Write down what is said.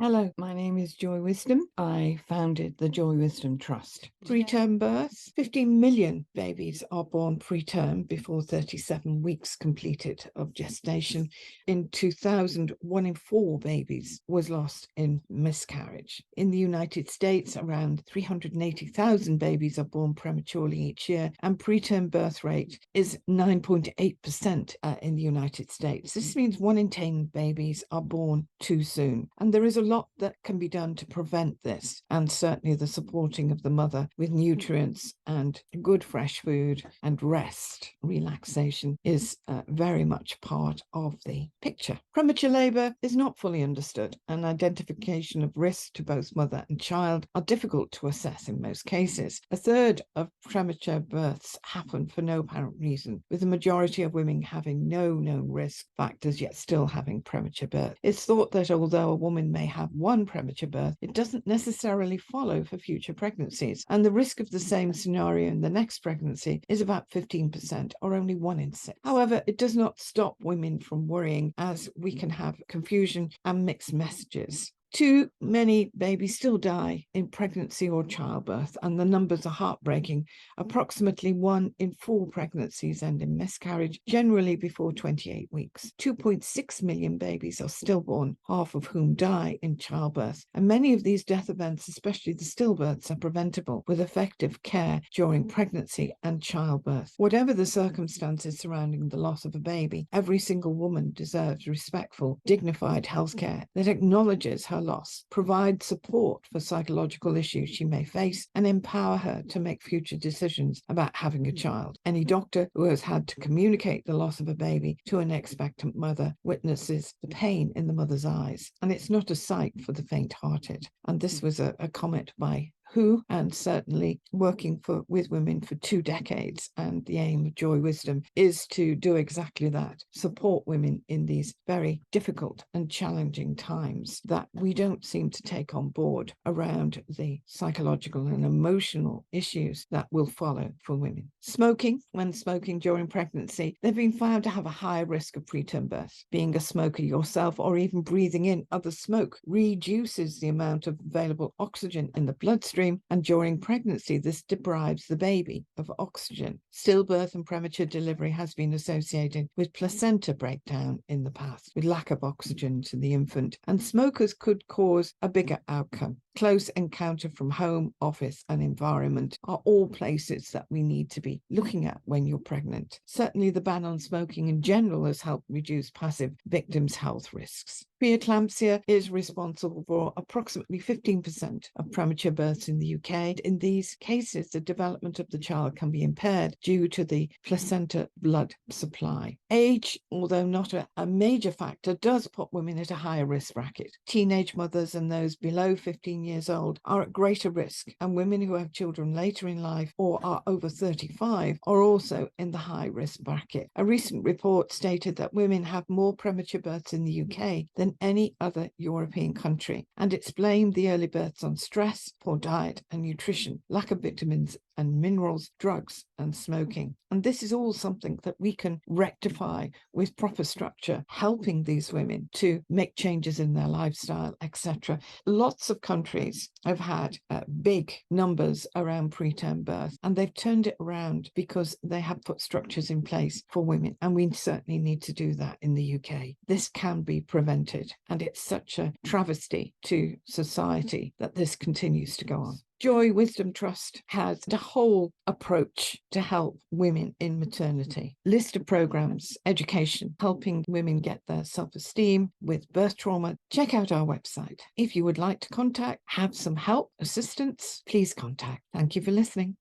Hello, my name is Joy Wisdom. I founded the Joy Wisdom Trust. Preterm births. 15 million babies are born preterm before 37 weeks completed of gestation. In 2000, 1 in 4 babies was lost in miscarriage. In the United States, around 380,000 babies are born prematurely each year, and preterm birth rate is 9.8% in the United States. This means 1 in 10 babies are born too soon. And there is a lot that can be done to prevent this, and certainly the supporting of the mother with nutrients and good fresh food and rest, relaxation is very much part of the picture. Premature labour is not fully understood, and identification of risk to both mother and child are difficult to assess in most cases. A third of premature births happen for no apparent reason, with the majority of women having no known risk factors yet still having premature birth. It's thought that although a woman may have one premature birth, it doesn't necessarily follow for future pregnancies, and the risk of the same scenario in the next pregnancy is about 15%, or only 1 in 6. However, it does not stop women from worrying, as we can have confusion and mixed messages. Too many babies still die in pregnancy or childbirth, and the numbers are heartbreaking. Approximately 1 in 4 pregnancies end in miscarriage, generally before 28 weeks. 2.6 million babies are stillborn, half of whom die in childbirth. And many of these death events, especially the stillbirths, are preventable with effective care during pregnancy and childbirth. Whatever the circumstances surrounding the loss of a baby, every single woman deserves respectful, dignified healthcare that acknowledges her loss, provide support for psychological issues she may face, and empower her to make future decisions about having a child. Any doctor who has had to communicate the loss of a baby to an expectant mother witnesses the pain in the mother's eyes, and it's not a sight for the faint-hearted. And this was a comment by W.H.O, and certainly working with women for 2 decades. And the aim of Joy Wisdom is to do exactly that, support women in these very difficult and challenging times that we don't seem to take on board around the psychological and emotional issues that will follow for women. Smoking. When smoking during pregnancy, they've been found to have a higher risk of preterm birth. Being a smoker yourself, or even breathing in other smoke, reduces the amount of available oxygen in the bloodstream, and during pregnancy, this deprives the baby of oxygen. Stillbirth and premature delivery has been associated with placenta breakdown in the past, with lack of oxygen to the infant, and smokers could cause a bigger outcome. Close encounter from home, office, and environment are all places that we need to be looking at when you're pregnant. Certainly, the ban on smoking in general has helped reduce passive victims' health risks. Pre-eclampsia is responsible for approximately 15% of premature births in the UK. In these cases, the development of the child can be impaired due to the placenta blood supply. Age, although not a major factor, does put women at a higher risk bracket. Teenage mothers and those below 15 years old are at greater risk, and women who have children later in life or are over 35 are also in the high risk bracket. A recent report stated that women have more premature births in the UK than any other European country, and it's blamed the early births on stress, poor diet and nutrition, lack of vitamins and minerals, drugs and smoking. And this is all something that we can rectify with proper structure, helping these women to make changes in their lifestyle, etc. Lots of countries have had big numbers around preterm birth, and they've turned it around because they have put structures in place for women, and we certainly need to do that in the UK. This can be prevented, and it's such a travesty to society that this continues to go on. Joy Wisdom Trust has a whole approach to help women in maternity. List of programs, education, helping women get their self-esteem with birth trauma. Check out our website. If you would like to contact, have some help, assistance, please contact. Thank you for listening.